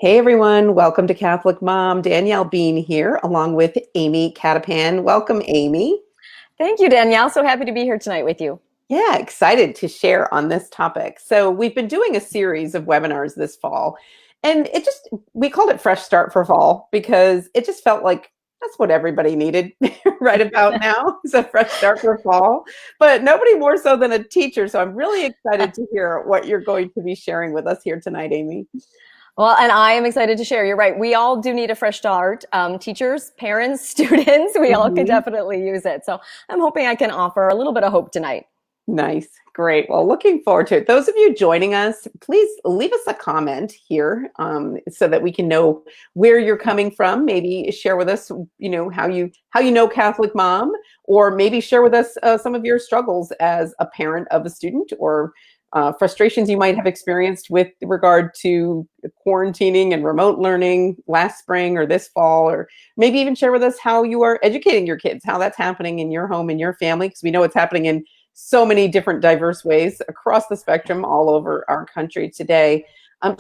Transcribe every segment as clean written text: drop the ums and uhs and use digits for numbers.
Hey everyone, welcome to Catholic Mom. Danielle Bean here, along with Amy Cattapan. Welcome, Amy. Thank you, Danielle. So happy to be here tonight with you. Yeah, excited to share on this topic. So, we've been doing a series of webinars this fall, and we called it Fresh Start for Fall because it just felt like that's what everybody needed right about now. It's a fresh start for fall, but nobody more so than a teacher. So, I'm really excited to hear what you're going to be sharing with us here tonight, Amy. Well, and I am excited to share. You're right. We all do need a fresh start. Teachers, parents, students, we all could Mhm. definitely use it. So I'm hoping I can offer a little bit of hope tonight. Nice. Great. Well, looking forward to it. Those of you joining us, please leave us a comment here so that we can know where you're coming from. Maybe share with us, how you know Catholic Mom, or maybe share with us some of your struggles as a parent of a student, or frustrations you might have experienced with regard to quarantining and remote learning last spring or this fall, or maybe even share with us how you are educating your kids, how that's happening in your home, in your family, because we know it's happening in so many different diverse ways across the spectrum all over our country today.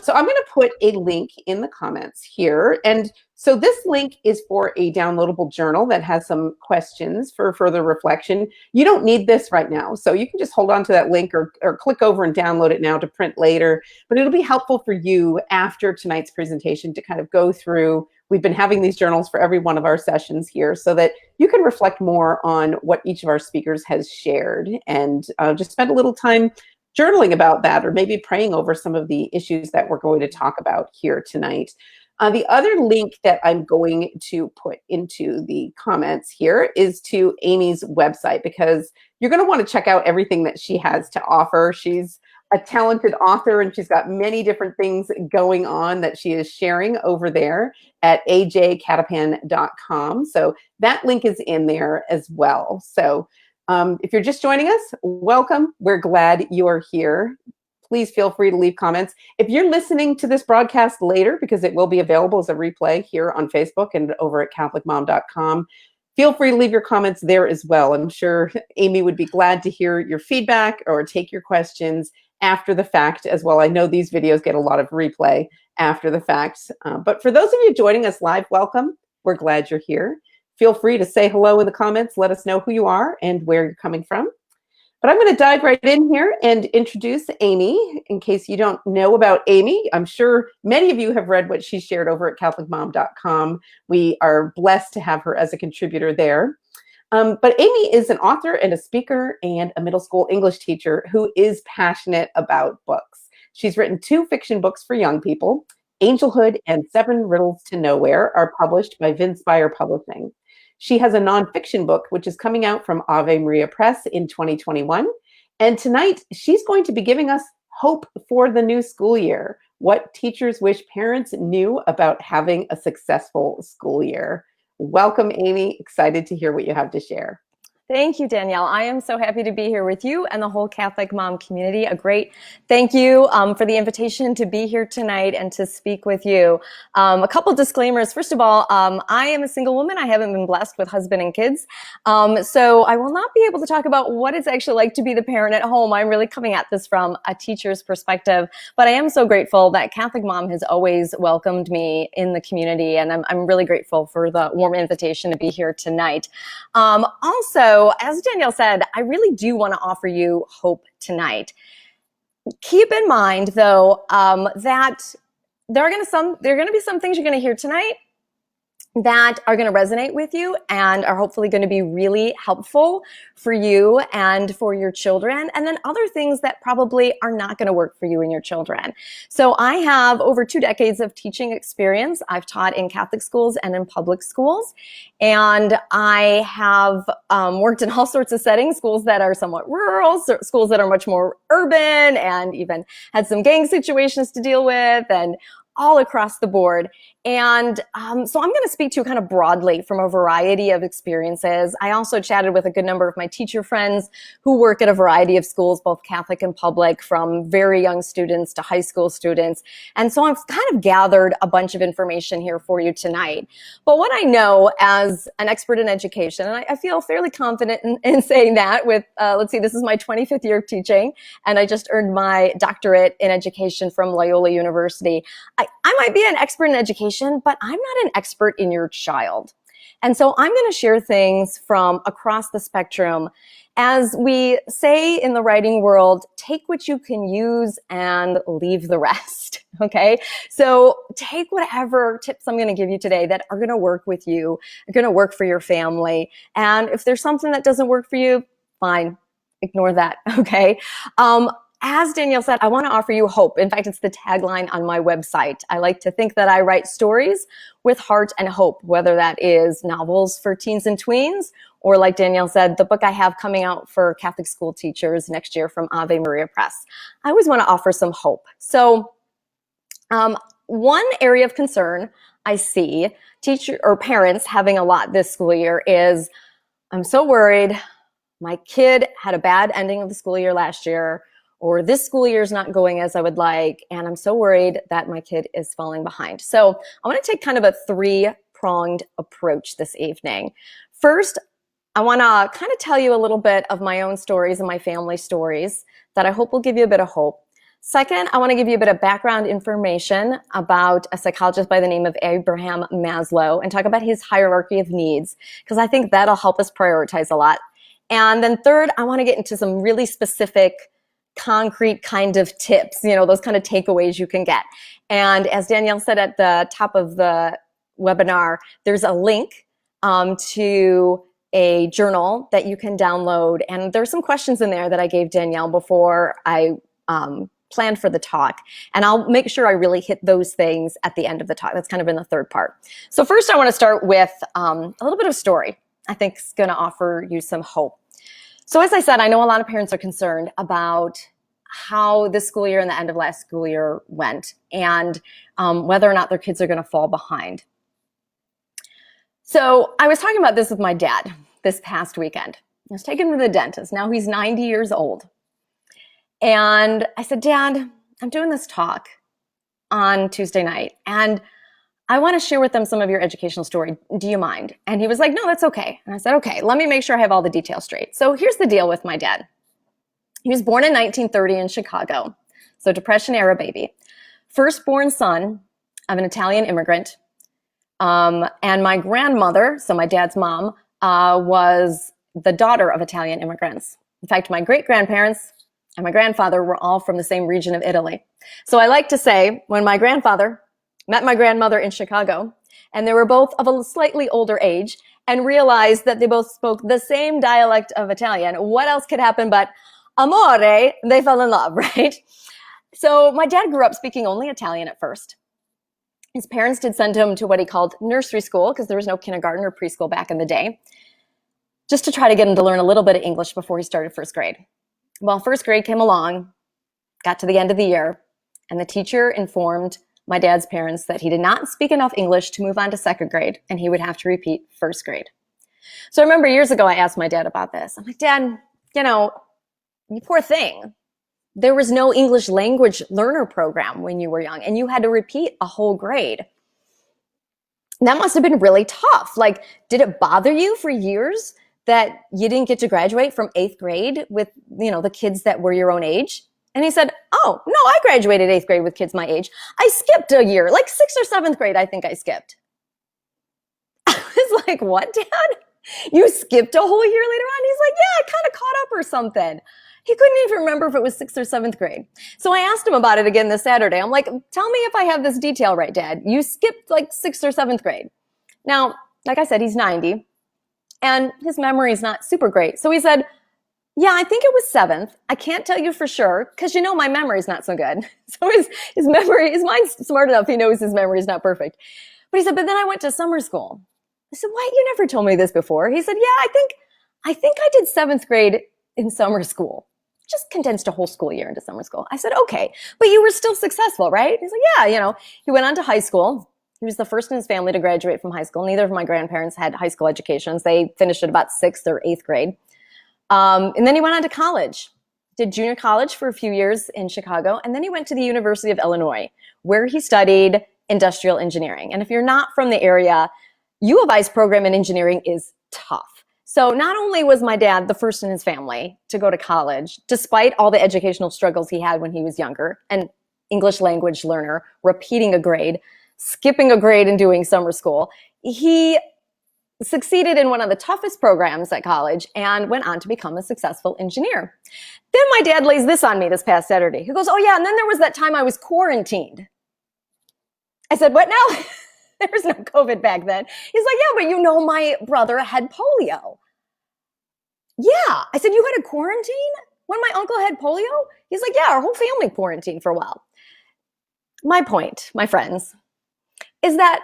So I'm going to put a link in the comments here. And so this link is for a downloadable journal that has some questions for further reflection. You don't need this right now, so you can just hold on to that link or click over and download it now to print later. But it'll be helpful for you after tonight's presentation to kind of go through. We've been having these journals for every one of our sessions here so that you can reflect more on what each of our speakers has shared, and just spend a little time journaling about that, or maybe praying over some of the issues that we're going to talk about here tonight. The other link that I'm going to put into the comments here is to Amy's website, because you're going to want to check out everything that she has to offer. She's a talented author, and she's got many different things going on that she is sharing over there at ajcattapan.com. So that link is in there as well. So if you're just joining us, welcome. We're glad you're here. Please feel free to leave comments. If you're listening to this broadcast later, because it will be available as a replay here on Facebook and over at catholicmom.com, feel free to leave your comments there as well. I'm sure Amy would be glad to hear your feedback or take your questions after the fact as well. I know these videos get a lot of replay after the fact. But for those of you joining us live, welcome. We're glad you're here. Feel free to say hello in the comments. Let us know who you are and where you're coming from. But I'm going to dive right in here and introduce Amy. In case you don't know about Amy, I'm sure many of you have read what she shared over at catholicmom.com. We are blessed to have her as a contributor there. But Amy is an author and a speaker and a middle school English teacher who is passionate about books. She's written 2 fiction books for young people. Angelhood and 7 Riddles to Nowhere are published by Vinspire Publishing. She has a nonfiction book, which is coming out from Ave Maria Press in 2021. And tonight, she's going to be giving us hope for the new school year. What teachers wish parents knew about having a successful school year. Welcome, Amy. Excited to hear what you have to share. Thank you, Danielle. I am so happy to be here with you and the whole Catholic Mom community. A great thank you for the invitation to be here tonight and to speak with you. A couple disclaimers. First of all, I am a single woman. I haven't been blessed with husband and kids. So I will not be able to talk about what it's actually like to be the parent at home. I'm really coming at this from a teacher's perspective. But I am so grateful that Catholic Mom has always welcomed me in the community. And I'm really grateful for the warm invitation to be here tonight. Also, as Danielle said, I really do want to offer you hope tonight. Keep in mind, though, that there are going to be some things you're going to hear tonight that are going to resonate with you and are hopefully going to be really helpful for you and for your children, and then other things that probably are not going to work for you and your children. So I have over 2 decades of teaching experience. I've taught in Catholic schools and in public schools, and I have worked in all sorts of settings, schools that are somewhat rural, schools that are much more urban, and even had some gang situations to deal with, and all across the board. And so I'm going to speak to you kind of broadly from a variety of experiences. I also chatted with a good number of my teacher friends who work at a variety of schools, both Catholic and public, from very young students to high school students. And so I've kind of gathered a bunch of information here for you tonight. But what I know as an expert in education, and I feel fairly confident in saying that with, let's see, this is my 25th year of teaching, and I just earned my doctorate in education from Loyola University. I might be an expert in education, but I'm not an expert in your child. And so I'm going to share things from across the spectrum. As we say in the writing world, take what you can use and leave the rest. Okay. So take whatever tips I'm going to give you today that are going to work with you, are going to work for your family. And if there's something that doesn't work for you, fine, ignore that. Okay. As Danielle said, I want to offer you hope. In fact, it's the tagline on my website. I like to think that I write stories with heart and hope, whether that is novels for teens and tweens, or like Danielle said, the book I have coming out for Catholic school teachers next year from Ave Maria Press. I always want to offer some hope. So one area of concern I see teacher or parents having a lot this school year is, I'm so worried. My kid had a bad ending of the school year last year, or this school year is not going as I would like, and I'm so worried that my kid is falling behind. So I want to take kind of a three-pronged approach this evening. First, I want to kind of tell you a little bit of my own stories and my family stories that I hope will give you a bit of hope. Second, I want to give you a bit of background information about a psychologist by the name of Abraham Maslow and talk about his hierarchy of needs, because I think that'll help us prioritize a lot. And then third, I want to get into some really specific concrete kind of tips, those kind of takeaways you can get. And as Danielle said at the top of the webinar, there's a link to a journal that you can download. And there's some questions in there that I gave Danielle before I planned for the talk. And I'll make sure I really hit those things at the end of the talk. That's kind of in the third part. So first, I want to start with a little bit of story I think is going to offer you some hope. So as I said, I know a lot of parents are concerned about how this school year and the end of last school year went, and whether or not their kids are going to fall behind. So I was talking about this with my dad this past weekend. I was taking him to the dentist. Now he's 90 years old. And I said, Dad, I'm doing this talk on Tuesday night, and I want to share with them some of your educational story. Do you mind? And he was like, no, that's okay. And I said, okay, let me make sure I have all the details straight. So here's the deal with my dad. He was born in 1930 in Chicago. So Depression era baby. Firstborn son of an Italian immigrant. And my grandmother, so my dad's mom, was the daughter of Italian immigrants. In fact, my great-grandparents and my grandfather were all from the same region of Italy. So I like to say, when my grandfather met my grandmother in Chicago, and they were both of a slightly older age, and realized that they both spoke the same dialect of Italian, what else could happen but amore, they fell in love, right? So my dad grew up speaking only Italian at first. His parents did send him to what he called nursery school, because there was no kindergarten or preschool back in the day, just to try to get him to learn a little bit of English before he started first grade. Well, first grade came along, got to the end of the year, and the teacher informed my dad's parents that he did not speak enough English to move on to second grade, and he would have to repeat first grade. So I remember years ago, I asked my dad about this. I'm like, Dad, you poor thing. There was no English language learner program when you were young, and you had to repeat a whole grade. That must have been really tough. Like, did it bother you for years that you didn't get to graduate from 8th grade with, the kids that were your own age? And he said, oh, no, I graduated 8th grade with kids my age. I skipped a year, like 6th or 7th grade, I think I skipped. I was like, what, Dad? You skipped a whole year later on? He's like, yeah, I kind of caught up or something. He couldn't even remember if it was 6th or 7th grade. So I asked him about it again this Saturday. I'm like, tell me if I have this detail right, Dad. You skipped like 6th or 7th grade. Now, like I said, he's 90, and his memory is not super great. So he said, yeah, I think it was 7th. I can't tell you for sure, because my memory is not so good. So his mind's smart enough. He knows his memory is not perfect. But he said, but then I went to summer school. I said, why? You never told me this before. He said, yeah, I think I did 7th grade in summer school. Just condensed a whole school year into summer school. I said, okay, but you were still successful, right? He's like, yeah, he went on to high school. He was the first in his family to graduate from high school. Neither of my grandparents had high school educations. They finished at about 6th or 8th grade. And then he went on to college, did junior college for a few years in Chicago. And then he went to the University of Illinois, where he studied industrial engineering. And if you're not from the area, U of I's program in engineering is tough. So not only was my dad the first in his family to go to college, despite all the educational struggles he had when he was younger, and English language learner, repeating a grade, skipping a grade and doing summer school. He succeeded in one of the toughest programs at college and went on to become a successful engineer. Then my dad lays this on me this past Saturday. He goes, oh yeah, and then there was that time I was quarantined. I said, what now? There was no COVID back then. He's like, yeah, but you know my brother had polio. Yeah. I said, you had a quarantine when my uncle had polio? He's like, yeah, our whole family quarantined for a while. My point, my friends, is that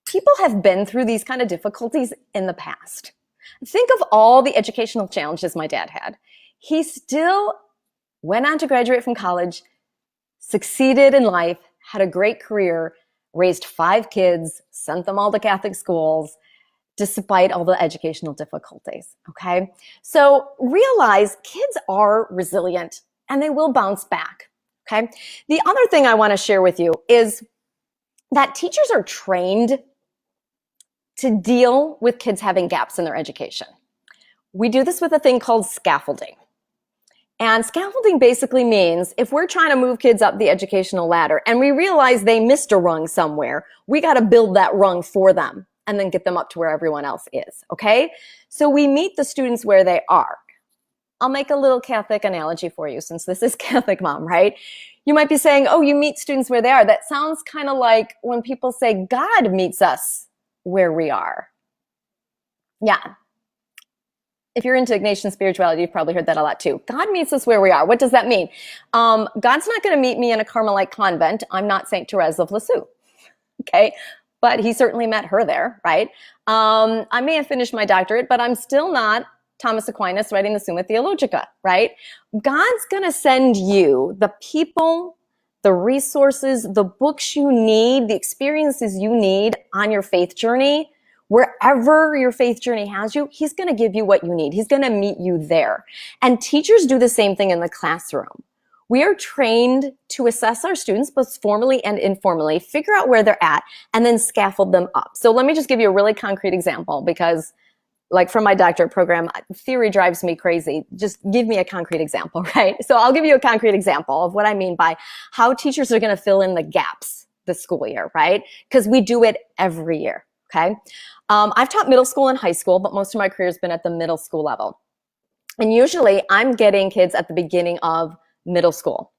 people have been through these kind of difficulties in the past. Think of all the educational challenges my dad had. He still went on to graduate from college, succeeded in life, had a great career, raised 5 kids, sent them all to Catholic schools, despite all the educational difficulties, okay? So realize kids are resilient and they will bounce back, okay? The other thing I want to share with you is that teachers are trained to deal with kids having gaps in their education. We do this with a thing called scaffolding. And scaffolding basically means if we're trying to move kids up the educational ladder and we realize they missed a rung somewhere, we got to build that rung for them and then get them up to where everyone else is, okay? So we meet the students where they are. I'll make a little Catholic analogy for you since this is Catholic Mom, right? You might be saying, oh, you meet students where they are. That sounds kind of like when people say God meets us where we are. Yeah. If you're into Ignatian spirituality, you've probably heard that a lot too. God meets us where we are. What does that mean? God's not going to meet me in a Carmelite convent. I'm not St. Therese of Lisieux, okay? But he certainly met her there, right? I may have finished my doctorate, but I'm still not Thomas Aquinas writing the Summa Theologica, right? God's going to send you the people, the resources, the books you need, the experiences you need on your faith journey. Wherever your faith journey has you, he's going to give you what you need. He's going to meet you there. And teachers do the same thing in the classroom. We are trained to assess our students, both formally and informally, figure out where they're at, and then scaffold them up. So let me just give you a really concrete example because like from my doctorate program, theory drives me crazy. Just give me a concrete example, right? So I'll give you a concrete example of what I mean by how teachers are going to fill in the gaps this school year, right? Because we do it every year, okay? I've taught middle school and high school, but most of my career has been at the middle school level. And usually I'm getting kids at the beginning of middle school,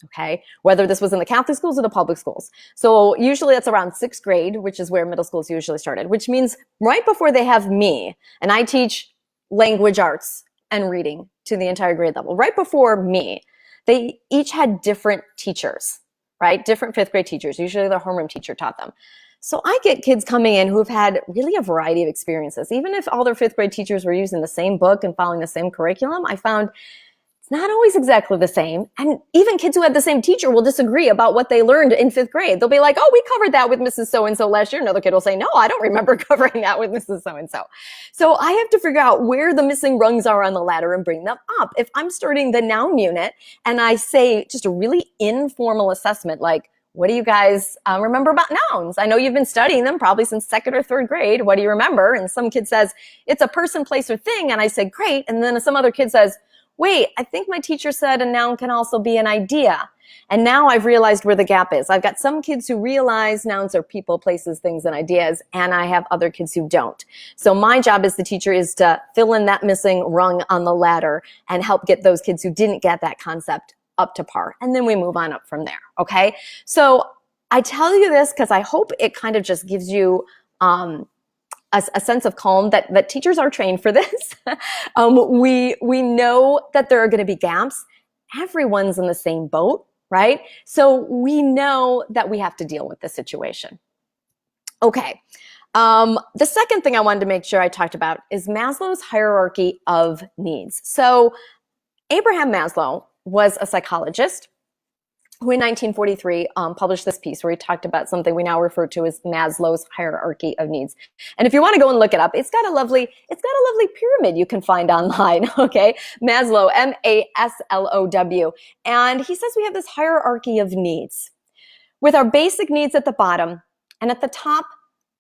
okay? Whether this was in the Catholic schools or the public schools. So usually it's around 6th grade, which is where middle schools usually started, which means right before they have me, and I teach language arts and reading to the entire grade level. Right before me, they each had different teachers, right? Different 5th grade teachers. Usually their homeroom teacher taught them. So I get kids coming in who've had really a variety of experiences. Even if all their 5th grade teachers were using the same book and following the same curriculum, I found it's not always exactly the same. And even kids who had the same teacher will disagree about what they learned in 5th grade. They'll be like, oh, we covered that with Mrs. So-and-so last year. Another kid will say, no, I don't remember covering that with Mrs. So-and-so. So I have to figure out where the missing rungs are on the ladder and bring them up. If I'm starting the noun unit and I say just a really informal assessment, like, what do you guys remember about nouns? I know you've been studying them probably since 2nd or 3rd grade. What do you remember? And some kid says, it's a person, place, or thing. And I say, great. And then some other kid says, wait, I think my teacher said a noun can also be an idea. And now I've realized where the gap is. I've got some kids who realize nouns are people, places, things, and ideas, and I have other kids who don't. So my job as the teacher is to fill in that missing rung on the ladder and help get those kids who didn't get that concept up to par. And then we move on up from there, okay? So I tell you this because I hope it kind of just gives you a sense of calm that teachers are trained for this. We know that there are going to be gaps. Everyone's in the same boat, right? So we know that we have to deal with the situation. Okay. The second thing I wanted to make sure I talked about is Maslow's hierarchy of needs. So Abraham Maslow was a psychologist who in 1943 published this piece where he talked about something we now refer to as Maslow's hierarchy of needs. And if you want to go and look it up, it's got a lovely pyramid you can find online, okay? Maslow, M-A-S-L-O-W. And he says we have this hierarchy of needs with our basic needs at the bottom and at the top,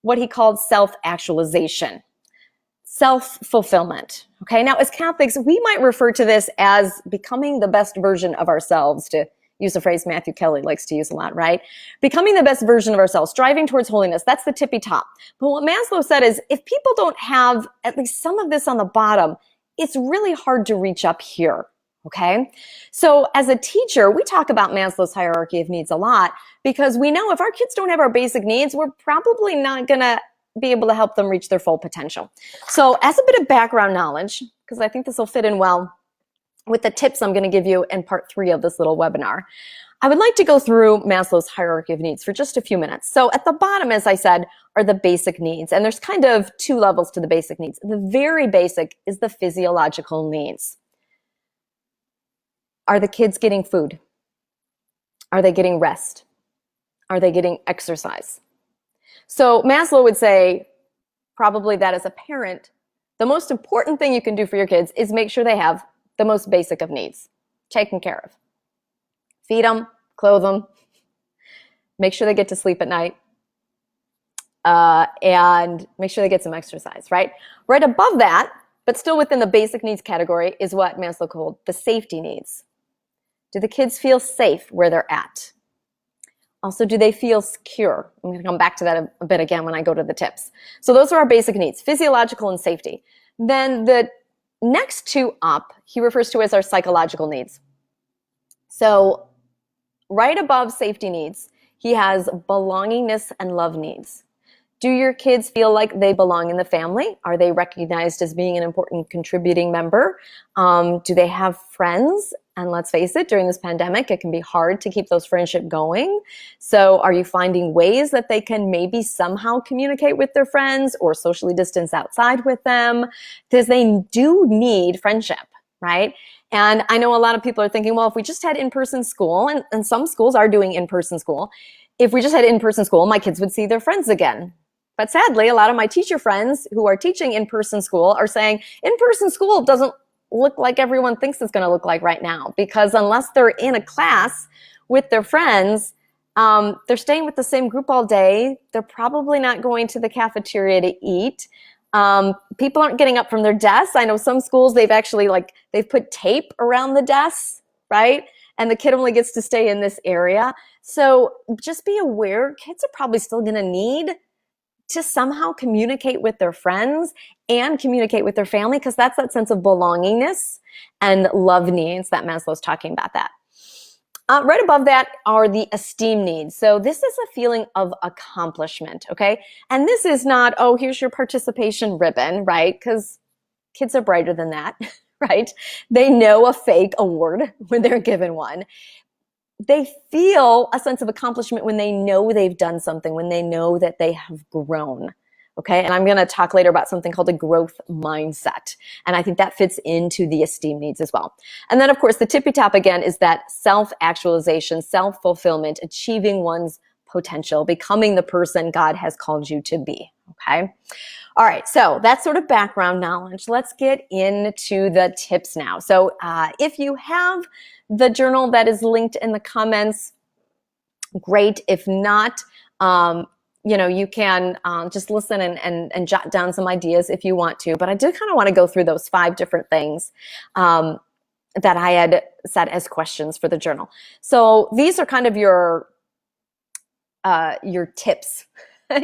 what he called self-actualization. Self-fulfillment. Okay, now as Catholics, we might refer to this as becoming the best version of ourselves to use a phrase Matthew Kelly likes to use a lot, right? Becoming the best version of ourselves, striving towards holiness. That's the tippy top. But what Maslow said is if people don't have at least some of this on the bottom, it's really hard to reach up here. Okay. So as a teacher, we talk about Maslow's hierarchy of needs a lot because we know if our kids don't have our basic needs, we're probably not going to be able to help them reach their full potential. So as a bit of background knowledge, because I think this will fit in well with the tips I'm going to give you in part 3 of this little webinar, I would like to go through Maslow's hierarchy of needs for just a few minutes. So at the bottom, as I said, are the basic needs. And there's kind of 2 levels to the basic needs. The very basic is the physiological needs. Are the kids getting food? Are they getting rest? Are they getting exercise? So Maslow would say, probably that as a parent, the most important thing you can do for your kids is make sure they have the most basic of needs taken care of. Feed them, clothe them, make sure they get to sleep at night, and make sure they get some exercise, right? Right above that, but still within the basic needs category, is what Maslow called the safety needs. Do the kids feel safe where they're at? Also, do they feel secure? I'm going to come back to that a bit again when I go to the tips. So those are our basic needs, physiological and safety. Then the next 2 up, he refers to as our psychological needs. So right above safety needs, he has belongingness and love needs. Do your kids feel like they belong in the family? Are they recognized as being an important contributing member? Do they have friends? And let's face it, during this pandemic, it can be hard to keep those friendships going. So are you finding ways that they can maybe somehow communicate with their friends or socially distance outside with them? Because they do need friendship, right? And I know a lot of people are thinking, well, if we just had in-person school, and some schools are doing in-person school, if we just had in-person school, my kids would see their friends again. But sadly, a lot of my teacher friends who are teaching in-person school are saying in-person school doesn't look like everyone thinks it's going to look like right now, because unless they're in a class with their friends, they're staying with the same group all day. They're probably not going to the cafeteria to eat. People aren't getting up from their desks. I know some schools, they've put tape around the desks, right? And the kid only gets to stay in this area. So just be aware, kids are probably still going to need to somehow communicate with their friends and communicate with their family, because that's that sense of belongingness and love needs that Maslow's talking about that. Right above that are the esteem needs. So this is a feeling of accomplishment, okay? And this is not, oh, here's your participation ribbon, right? Because kids are brighter than that, right? They know a fake award when they're given one. They feel a sense of accomplishment when they know they've done something, when they know that they have grown. Okay, and I'm going to talk later about something called a growth mindset. And I think that fits into the esteem needs as well. And then, of course, the tippy top again is that self-actualization, self-fulfillment, achieving one's potential, becoming the person God has called you to be. Okay. All right, so that's sort of background knowledge. Let's get into the tips now. So if you have the journal that is linked in the comments, great. If not, you can just listen and jot down some ideas if you want to. But I did kind of want to go through those 5 different things that I had set as questions for the journal. So these are kind of your tips.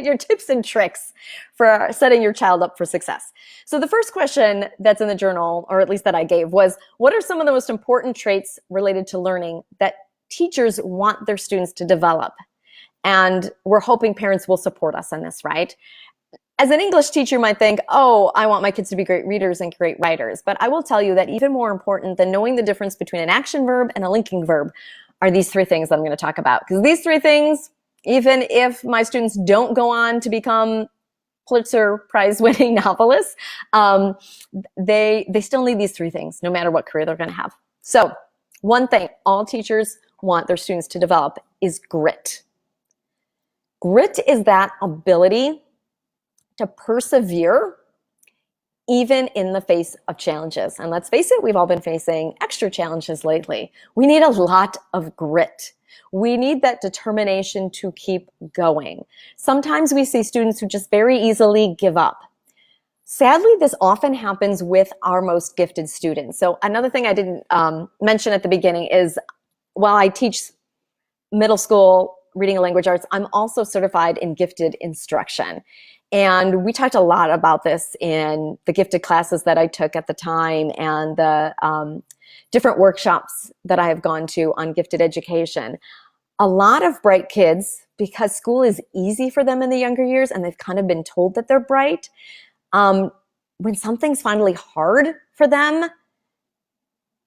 Your tips and tricks for setting your child up for success. So the first question that's in the journal, or at least that I gave, was what are some of the most important traits related to learning that teachers want their students to develop? And we're hoping parents will support us on this, right? As an English teacher, you might think, oh, I want my kids to be great readers and great writers. But I will tell you that even more important than knowing the difference between an action verb and a linking verb are these 3 things I'm going to talk about. Because these 3 things, even if my students don't go on to become Pulitzer Prize winning novelists, they still need these 3 things, no matter what career they're going to have. So one thing all teachers want their students to develop is grit. Grit is that ability to persevere even in the face of challenges. And let's face it, we've all been facing extra challenges lately. We need a lot of grit. We need that determination to keep going. Sometimes we see students who just very easily give up. Sadly, this often happens with our most gifted students. So another thing I didn't mention at the beginning is while I teach middle school reading and language arts, I'm also certified in gifted instruction. And we talked a lot about this in the gifted classes that I took at the time and the different workshops that I have gone to on gifted education. A lot of bright kids, because school is easy for them in the younger years and they've kind of been told that they're bright, when something's finally hard for them,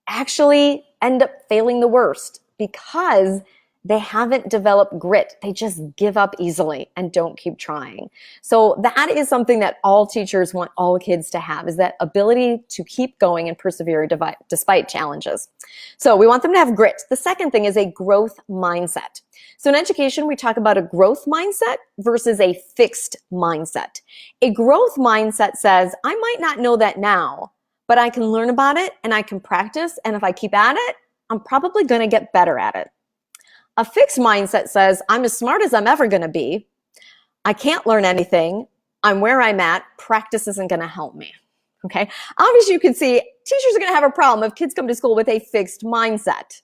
actually end up failing the worst because they haven't developed grit. They just give up easily and don't keep trying. So that is something that all teachers want all kids to have, is that ability to keep going and persevere despite challenges. So we want them to have grit. The second thing is a growth mindset. So in education, we talk about a growth mindset versus a fixed mindset. A growth mindset says, I might not know that now, but I can learn about it and I can practice. And if I keep at it, I'm probably going to get better at it. A fixed mindset says, I'm as smart as I'm ever going to be. I can't learn anything. I'm where I'm at. Practice isn't going to help me. Okay. Obviously, you can see teachers are going to have a problem if kids come to school with a fixed mindset.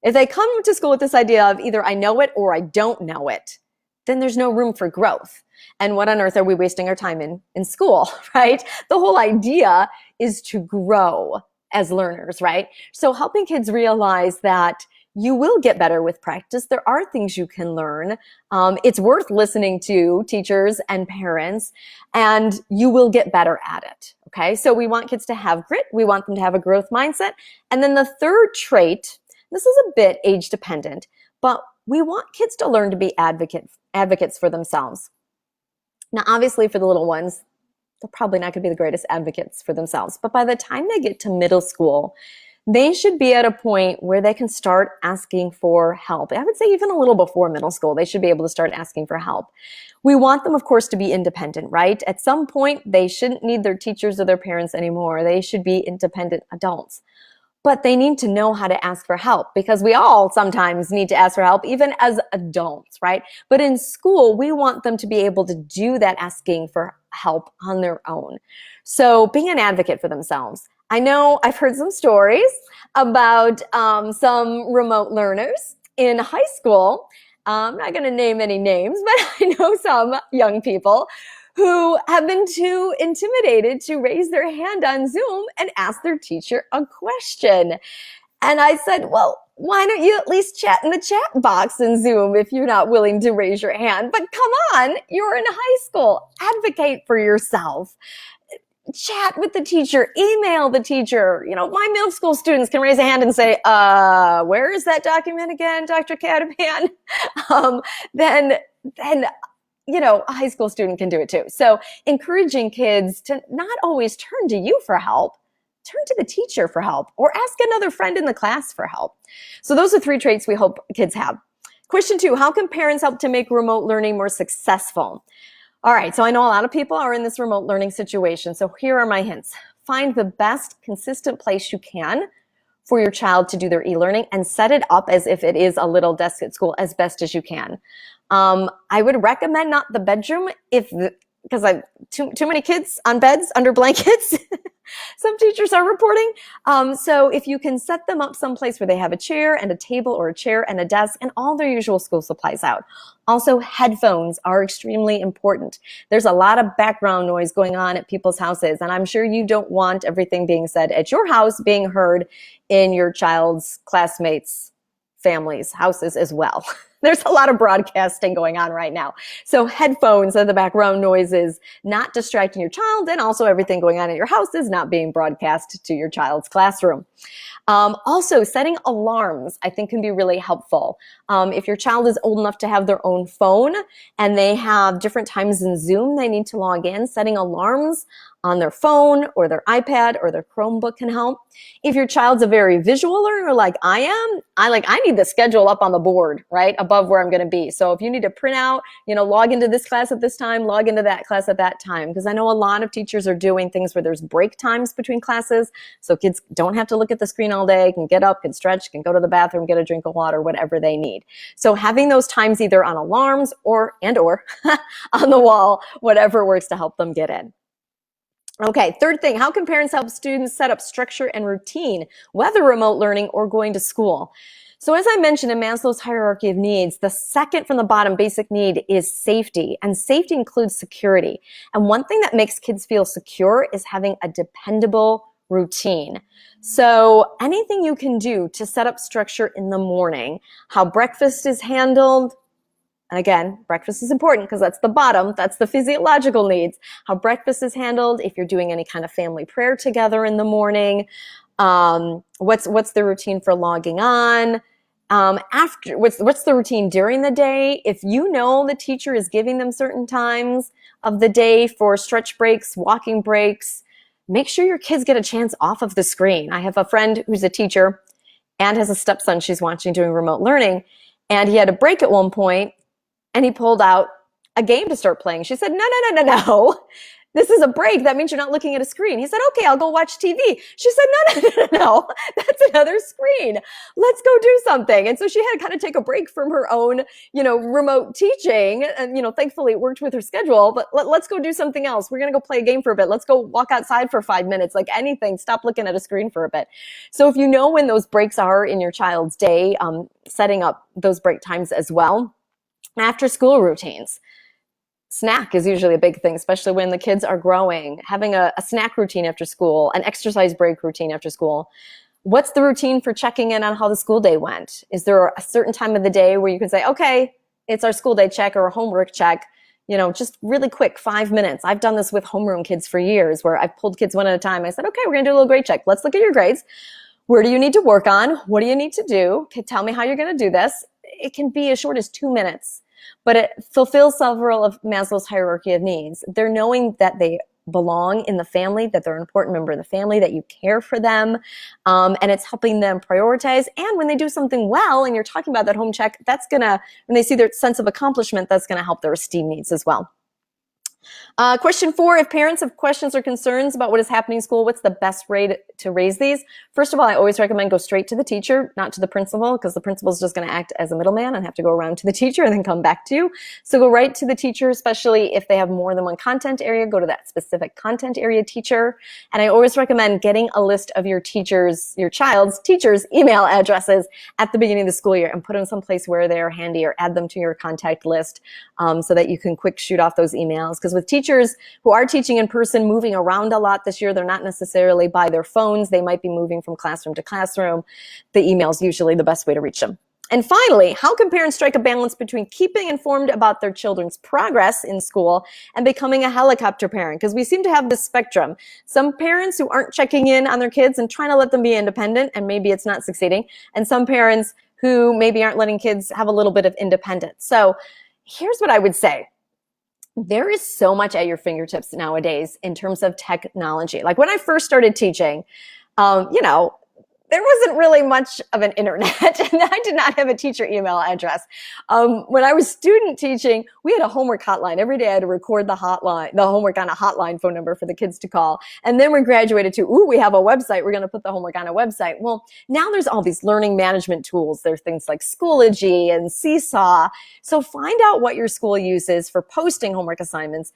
If they come to school with this idea of either I know it or I don't know it, then there's no room for growth. And what on earth are we wasting our time in school, right? The whole idea is to grow as learners, right? So helping kids realize that you will get better with practice. There are things you can learn. It's worth listening to teachers and parents, and you will get better at it. Okay, so we want kids to have grit. We want them to have a growth mindset. And then the third trait, this is a bit age dependent, but we want kids to learn to be advocates for themselves. Now, obviously, for the little ones, they're probably not going to be the greatest advocates for themselves. But by the time they get to middle school, they should be at a point where they can start asking for help. I would say even a little before middle school, they should be able to start asking for help. We want them, of course, to be independent, right? At some point, they shouldn't need their teachers or their parents anymore. They should be independent adults. But they need to know how to ask for help, because we all sometimes need to ask for help, even as adults, right? But in school, we want them to be able to do that asking for help on their own. So being an advocate for themselves. I know I've heard some stories about some remote learners in high school. I'm not going to name any names, but I know some young people who have been too intimidated to raise their hand on Zoom and ask their teacher a question. And I said, well, why don't you at least chat in the chat box in Zoom if you're not willing to raise your hand? But come on, you're in high school. Advocate for yourself. Chat with the teacher, email the teacher. You know, my middle school students can raise a hand and say, where is that document again, Dr. Cattapan? Then, you know, a high school student can do it too. So encouraging kids to not always turn to you for help, turn to the teacher for help, or ask another friend in the class for help. So those are 3 traits we hope kids have. Question 2, how can parents help to make remote learning more successful? All right, so I know a lot of people are in this remote learning situation. So here are my hints. Find the best consistent place you can for your child to do their e-learning and set it up as if it is a little desk at school as best as you can. I would recommend not the bedroom because I've too many kids on beds under blankets. Some teachers are reporting. So if you can set them up someplace where they have a chair and a table or a chair and a desk and all their usual school supplies out. Also, headphones are extremely important. There's a lot of background noise going on at people's houses, and I'm sure you don't want everything being said at your house being heard in your child's classmates' families' houses as well. There's a lot of broadcasting going on right now. So headphones are the background noises, not distracting your child, and also everything going on in your house is not being broadcast to your child's classroom. Also, setting alarms, I think, can be really helpful. If your child is old enough to have their own phone and they have different times in Zoom they need to log in, setting alarms on their phone or their iPad or their Chromebook can help. If your child's a very visual learner like I am, I need the schedule up on the board, right, above where I'm going to be. So if you need to print out, log into this class at this time, log into that class at that time, because I know a lot of teachers are doing things where there's break times between classes, so kids don't have to look at the screen all day, can get up, can stretch, can go to the bathroom, get a drink of water, whatever they need. So having those times either on alarms or on the wall, whatever works to help them get in. Okay, third thing, how can parents help students set up structure and routine, whether remote learning or going to school? So as I mentioned in Maslow's hierarchy of needs, the second from the bottom basic need is safety, and safety includes security. And one thing that makes kids feel secure is having a dependable routine. So anything you can do to set up structure in the morning, how breakfast is handled, and again, breakfast is important because that's the bottom, that's the physiological needs, how breakfast is handled, if you're doing any kind of family prayer together in the morning, what's the routine for logging on, after what's the routine during the day. If you know the teacher is giving them certain times of the day for stretch breaks, walking breaks, make sure your kids get a chance off of the screen. I have a friend who's a teacher and has a stepson she's watching doing remote learning, and he had a break at one point and he pulled out a game to start playing. She said, no. This is a break. That means you're not looking at a screen. He said, okay, I'll go watch TV. She said, no. That's another screen. Let's go do something. And so she had to kind of take a break from her own, remote teaching. And, thankfully it worked with her schedule, but let's go do something else. We're going to go play a game for a bit. Let's go walk outside for 5 minutes, like anything. Stop looking at a screen for a bit. So if you know when those breaks are in your child's day, setting up those break times as well. After school routines. Snack is usually a big thing, especially when the kids are growing. Having a snack routine after school, an exercise break routine after school. What's the routine for checking in on how the school day went? Is there a certain time of the day where you can say, okay, it's our school day check or a homework check, just really quick, 5 minutes. I've done this with homeroom kids for years where I've pulled kids one at a time. I said, okay, we're going to do a little grade check. Let's look at your grades. Where do you need to work on? What do you need to do? Okay, tell me how you're going to do this. It can be as short as 2 minutes. But it fulfills several of Maslow's hierarchy of needs. They're knowing that they belong in the family, that they're an important member of the family, that you care for them, and it's helping them prioritize. And when they do something well, and you're talking about that home check, when they see their sense of accomplishment, that's going to help their esteem needs as well. Question 4, if parents have questions or concerns about what is happening in school, what's the best way to raise these? First of all, I always recommend go straight to the teacher, not to the principal, because the principal is just going to act as a middleman and have to go around to the teacher and then come back to you. So go right to the teacher, especially if they have more than one content area, go to that specific content area teacher. And I always recommend getting a list of your child's teachers' email addresses at the beginning of the school year and put them someplace where they're handy or add them to your contact list so that you can quick shoot off those emails. Because with teachers who are teaching in person, moving around a lot this year, they're not necessarily by their phones. They might be moving from classroom to classroom. The email is usually the best way to reach them. And finally, how can parents strike a balance between keeping informed about their children's progress in school and becoming a helicopter parent? Because we seem to have this spectrum. Some parents who aren't checking in on their kids and trying to let them be independent, and maybe it's not succeeding, and some parents who maybe aren't letting kids have a little bit of independence. So here's what I would say. There is so much at your fingertips nowadays in terms of technology. Like when I first started teaching, there wasn't really much of an internet, and I did not have a teacher email address. When I was student teaching, we had a homework hotline. Every day I had to record the homework on a hotline phone number for the kids to call. And then we graduated to, we have a website. We're going to put the homework on a website. Well, now there's all these learning management tools. There's things like Schoology and Seesaw. So find out what your school uses for posting homework assignments.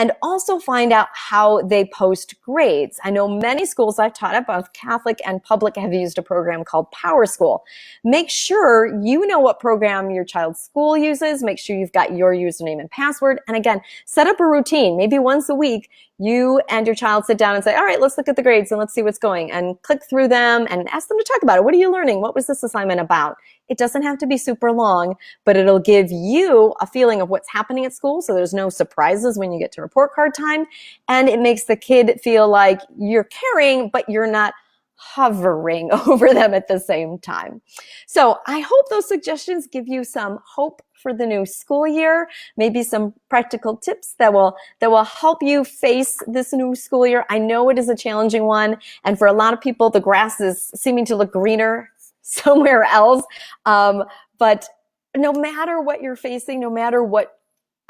And also find out how they post grades. I know many schools I've taught at, both Catholic and public, have used a program called PowerSchool. Make sure you know what program your child's school uses. Make sure you've got your username and password. And again, set up a routine. Maybe once a week, you and your child sit down and say, all right, let's look at the grades and let's see what's going, and click through them and ask them to talk about it. What are you learning? What was this assignment about? It doesn't have to be super long, but it'll give you a feeling of what's happening at school, so there's no surprises when you get to report card time, and it makes the kid feel like you're caring, but you're not hovering over them at the same time. So I hope those suggestions give you some hope for the new school year, maybe some practical tips that will help you face this new school year. I know it is a challenging one, and for a lot of people, the grass is seeming to look greener somewhere else. But no matter what you're facing, no matter what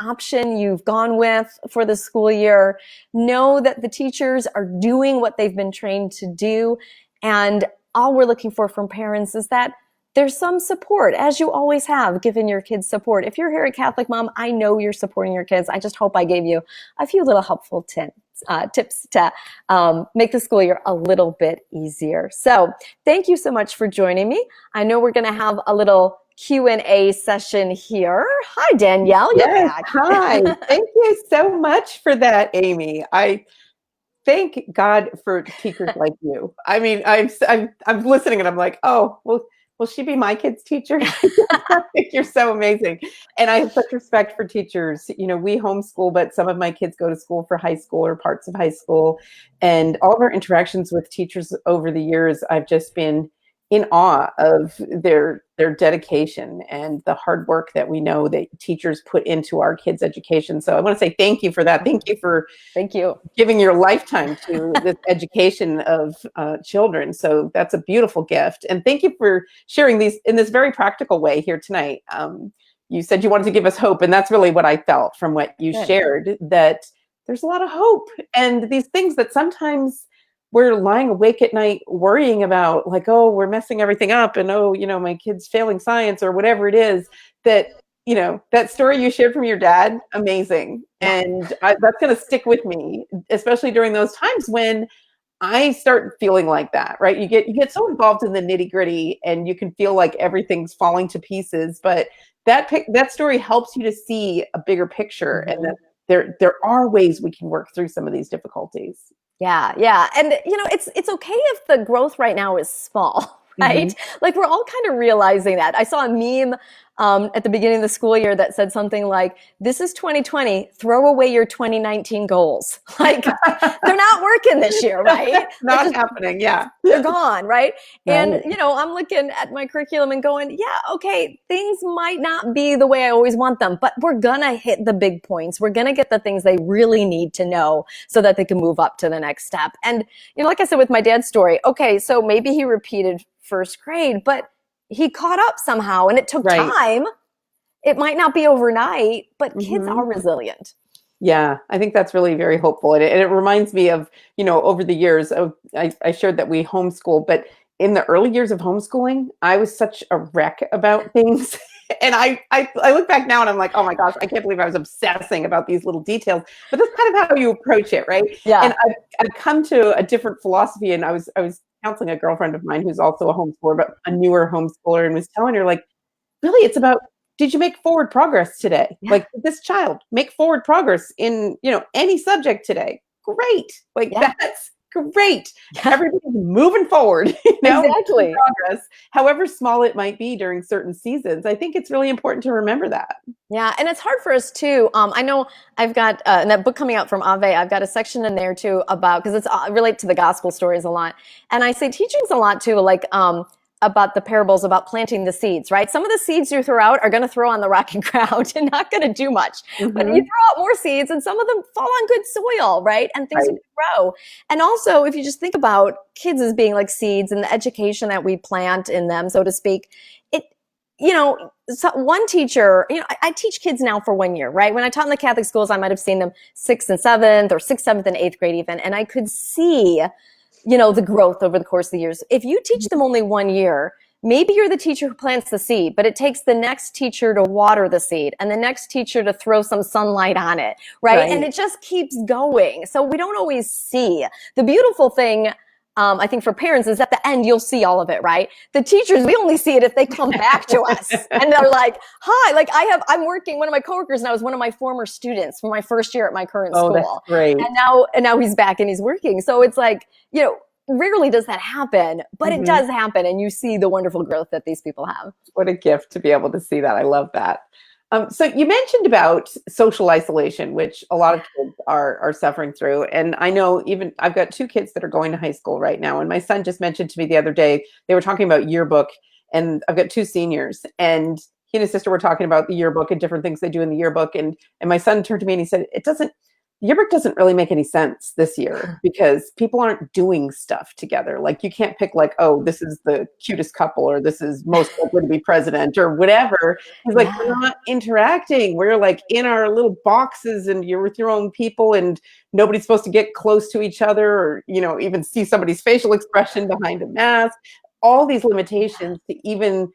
option you've gone with for the school year, know that the teachers are doing what they've been trained to do. And all we're looking for from parents is that there's some support, as you always have given your kids support. If you're here at Catholic Mom, I know you're supporting your kids. I just hope I gave you a few little helpful tips. tips to make the school year a little bit easier. So thank you so much for joining me. I know we're going to have a little Q&A session here. Hi, Danielle. You're Yes, back. hi. Thank you so much for that, Amy. I thank God for teachers like you. I mean, I'm listening and I'm like, oh, well, will she be my kid's teacher? I think you're so amazing. And I have such respect for teachers. You know, we homeschool, but some of my kids go to school for high school or parts of high school. And all of our interactions with teachers over the years, I've just been in awe of their dedication and the hard work that we know that teachers put into our kids' education. So I want to say thank you for that. Thank you for Thank you. giving your lifetime to this education of children. So that's a beautiful gift. And thank you for sharing these in this very practical way here tonight. You said you wanted to give us hope, and that's really what I felt from what you shared, that there's a lot of hope. And these things that sometimes we're lying awake at night worrying about, like, oh, we're messing everything up, and oh, you know, my kid's failing science or whatever it is, that, you know, that story you shared from your dad, amazing. And that's going to stick with me, especially during those times when I start feeling like that, right? You get so involved in the nitty gritty and you can feel like everything's falling to pieces, but that story helps you to see a bigger picture, and that there are ways we can work through some of these difficulties. Yeah, yeah. And you know, it's okay if the growth right now is small, right? Like we're all kind of realizing that. I saw a meme at the beginning of the school year that said something like, "This is 2020, throw away your 2019 goals." Like they're not working this year, right? Not happening, yeah. They're gone, right? Right. And, you know, I'm looking at my curriculum and going, yeah, okay, things might not be the way I always want them, but we're going to hit the big points. We're going to get the things they really need to know so that they can move up to the next step. And, you know, like I said with my dad's story, okay, so maybe he repeated first grade, but he caught up somehow and it took time. It might not be overnight, but kids are resilient. Yeah, I think that's really very hopeful. And it reminds me of, you know, over the years, I shared that we homeschool, but in the early years of homeschooling, I was such a wreck about things. And I look back now and I'm like, oh my gosh, I can't believe I was obsessing about these little details. But that's kind of how you approach it, right? Yeah. And I've come to a different philosophy. And I was counseling a girlfriend of mine who's also a homeschooler, but a newer homeschooler, and was telling her, like, really, it's about, did you make forward progress today? Yeah. Like, did this child make forward progress in, you know, any subject today? Great. Like, that's great. Yeah. Everybody's moving forward, you know, exactly. Progress, however small it might be during certain seasons. I think it's really important to remember that. Yeah, and it's hard for us too. I know I've got in that book coming out from Ave, I've got a section in there too about, because it's relate to the gospel stories a lot, and I say teachings a lot too, like about the parables about planting the seeds, right? Some of the seeds you throw out are going to throw on the rocky ground and not going to do much. But you throw out more seeds and some of them fall on good soil, right? And things will grow. And also, if you just think about kids as being like seeds and the education that we plant in them, so to speak, you know, so one teacher, you know, I teach kids now for 1 year, right? When I taught in the Catholic schools, I might have seen them 6th and 7th or 6th, 7th and 8th grade even. And I could see, you know, the growth over the course of the years. If you teach them only 1 year, maybe you're the teacher who plants the seed, but it takes the next teacher to water the seed and the next teacher to throw some sunlight on it, right? And it just keeps going. So we don't always see. The beautiful thing, I think for parents, is at the end, you'll see all of it, right? The teachers, we only see it if they come back to us and they're like, hi, like I'm working, one of my coworkers now is one of my former students from my first year at my current school. That's great. And now he's back and he's working. So it's like, you know, rarely does that happen, but it does happen. And you see the wonderful growth that these people have. What a gift to be able to see that. I love that. So you mentioned about social isolation, which a lot of kids are suffering through. And I know even I've got 2 kids that are going to high school right now. And my son just mentioned to me the other day, they were talking about yearbook, and I've got 2 seniors, and he and his sister were talking about the yearbook and different things they do in the yearbook. And my son turned to me and he said, yearbook doesn't really make any sense this year because people aren't doing stuff together. Like, you can't pick like, oh, this is the cutest couple, or this is most likely to be president, or whatever. He's like, we're not interacting. We're like in our little boxes, and you're with your own people, and nobody's supposed to get close to each other, or, you know, even see somebody's facial expression behind a mask. All these limitations to even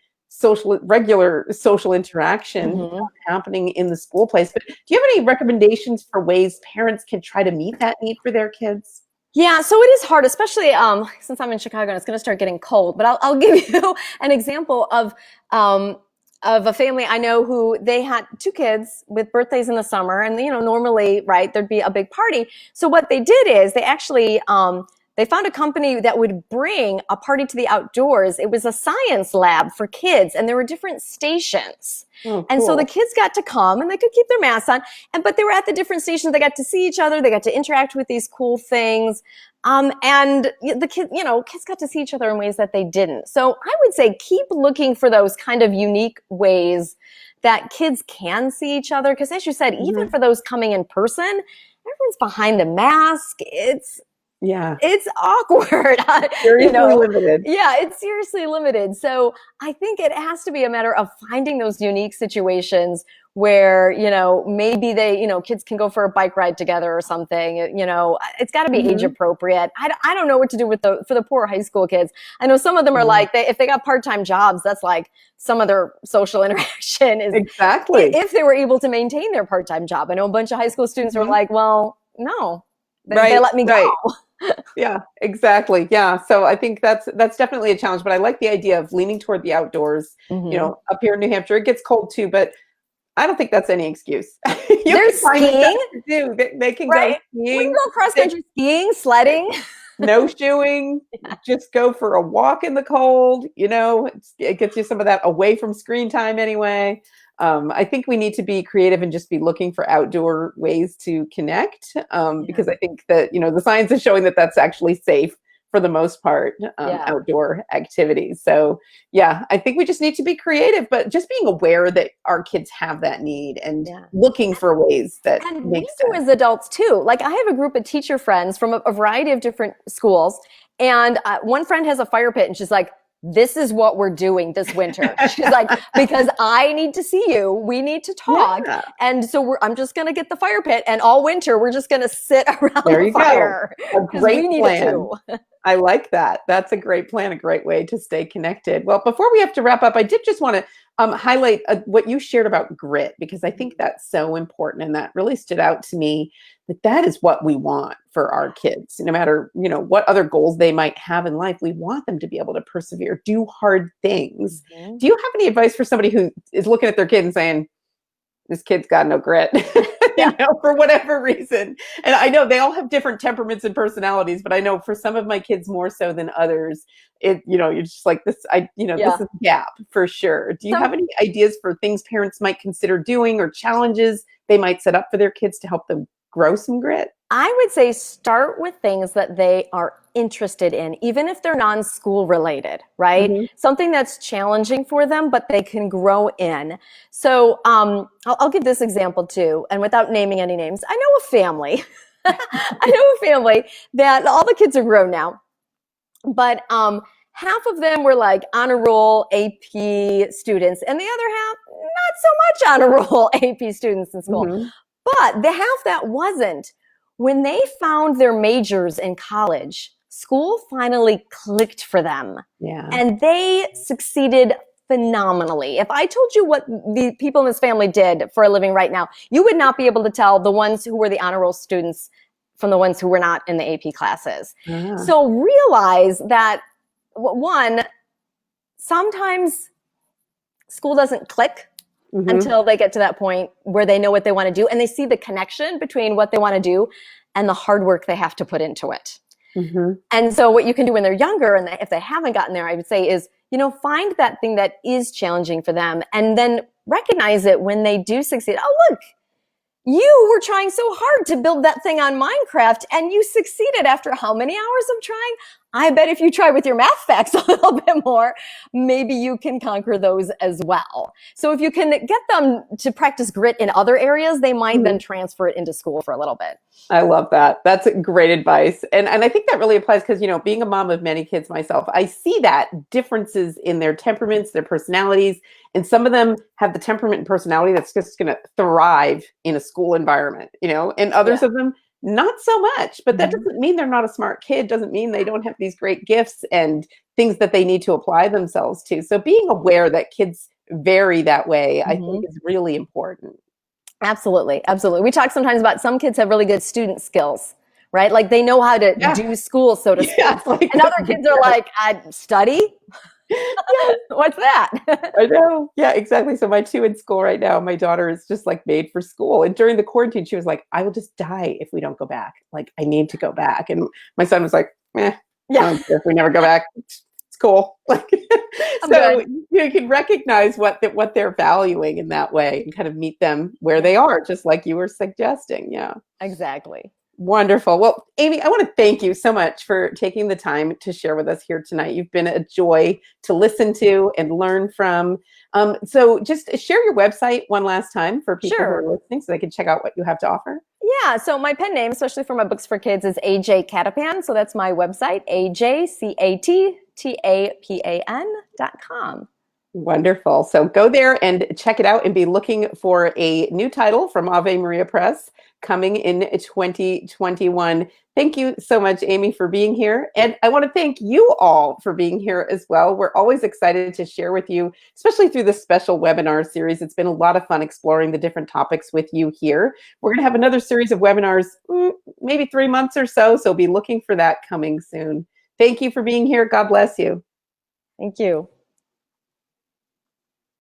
regular social interaction Mhm. happening in the school place. But do you have any recommendations for ways parents can try to meet that need for their kids? Yeah, so it is hard, especially since I'm in Chicago and it's going to start getting cold. But I'll give you an example of a family I know who they had two kids with birthdays in the summer, and normally, right, there'd be a big party. So what they did is they actually they found a company that would bring a party to the outdoors. It was a science lab for kids, and there were different stations. Oh, And so the cool. kids got to come and they could keep their masks on. But they were at the different stations. They got to see each other. They got to interact with these cool things. And the kids got to see each other in ways that they didn't. So I would say keep looking for those kind of unique ways that kids can see each other. Because as you said, even for those coming in person, everyone's behind a mask. Yeah. It's awkward. Seriously limited. Yeah, it's seriously limited. So I think it has to be a matter of finding those unique situations where, maybe kids can go for a bike ride together or something. It's got to be age appropriate. I don't know what to do for the poor high school kids. I know some of them are like, if they got part-time jobs, that's like some of their social interaction is Exactly. if they were able to maintain their part-time job. I know a bunch of high school students were like, well, no, they let me go. Yeah, exactly. Yeah. So I think that's definitely a challenge, but I like the idea of leaning toward the outdoors. Up here in New Hampshire, it gets cold too, but I don't think that's any excuse. There's skiing. They can right? go skiing. We can go cross-country skiing, sledding. Snowshoeing, just go for a walk in the cold. It gets you some of that away from screen time anyway. I think we need to be creative and just be looking for outdoor ways to connect, because I think that, the science is showing that that's actually safe for the most part, outdoor activities. So yeah, I think we just need to be creative, but just being aware that our kids have that need and looking for ways that make sense. We do as adults too. Like I have a group of teacher friends from a variety of different schools, and one friend has a fire pit, and she's like, this is what we're doing this winter. She's like, because I need to see you. We need to talk. Yeah. And so I'm just going to get the fire pit, and all winter we're just going to sit around the fire. A great plan. I like that. That's a great plan, a great way to stay connected. Well, before we have to wrap up, I did just want to highlight what you shared about grit, because I think that's so important. And that really stood out to me, that is what we want for our kids. No matter, what other goals they might have in life, we want them to be able to persevere, do hard things. Do you have any advice for somebody who is looking at their kid and saying, this kid's got no grit, for whatever reason? And I know they all have different temperaments and personalities, but I know for some of my kids more so than others, you're just like this, this is a gap for sure. Do you have any ideas for things parents might consider doing or challenges they might set up for their kids to help them grow some grit? I would say start with things that they are interested in, even if they're non-school related, right? Something that's challenging for them, but they can grow in. So I'll give this example too, and without naming any names. I know a family. That all the kids are grown now, but half of them were like honor roll AP students, and the other half not so much honor roll AP students in school. But the half that wasn't, when they found their majors in college, school finally clicked for them. Yeah. And they succeeded phenomenally. If I told you what the people in this family did for a living right now, you would not be able to tell the ones who were the honor roll students from the ones who were not in the AP classes. So realize that, one, sometimes school doesn't click until they get to that point where they know what they want to do, and they see the connection between what they want to do and the hard work they have to put into it. And so what you can do when they're younger, and if they haven't gotten there, I would say is, find that thing that is challenging for them, and then recognize it when they do succeed. Oh, look, you were trying so hard to build that thing on Minecraft, and you succeeded after how many hours of trying? I bet if you try with your math facts a little bit more, maybe you can conquer those as well. So if you can get them to practice grit in other areas, they might then transfer it into school for a little bit. I love that. That's great advice. And I think that really applies because, being a mom of many kids myself, I see that differences in their temperaments, their personalities, and some of them have the temperament and personality that's just going to thrive in a school environment, and others of them not so much. But that Mhm. doesn't mean they're not a smart kid, doesn't mean they don't have these great gifts and things that they need to apply themselves to. So being aware that kids vary that way, I think Mhm. is really important. Absolutely, absolutely. We talk sometimes about some kids have really good student skills, right? Like they know how to Yeah. do school, so to Yeah. speak. And other kids are Yes. like, I study? Yes. What's that? I know. Yeah, exactly. So my two in school right now, my daughter is just like made for school. And during the quarantine, she was like, I will just die if we don't go back. Like, I need to go back. And my son was like, I Yeah, don't care if we never go back. It's cool. Like, I'm so good. you can recognize what they're valuing in that way and kind of meet them where Yeah, they are, just like you were suggesting. Yeah. exactly. Wonderful. Well, Amy, I want to thank you so much for taking the time to share with us here tonight. You've been a joy to listen to and learn from. So just share your website one last time for people who Sure. are listening so they can check out what you have to offer. Yeah, so my pen name, especially for my books for kids, is AJ Cattapan. So that's my website, AJCATTAPAN.com. Wonderful. So go there and check it out and be looking for a new title from Ave Maria Press coming in 2021. Thank you so much, Amy, for being here. And I want to thank you all for being here as well. We're always excited to share with you, especially through this special webinar series. It's been a lot of fun exploring the different topics with you here. We're going to have another series of webinars, maybe 3 months or so. So be looking for that coming soon. Thank you for being here. God bless you. Thank you.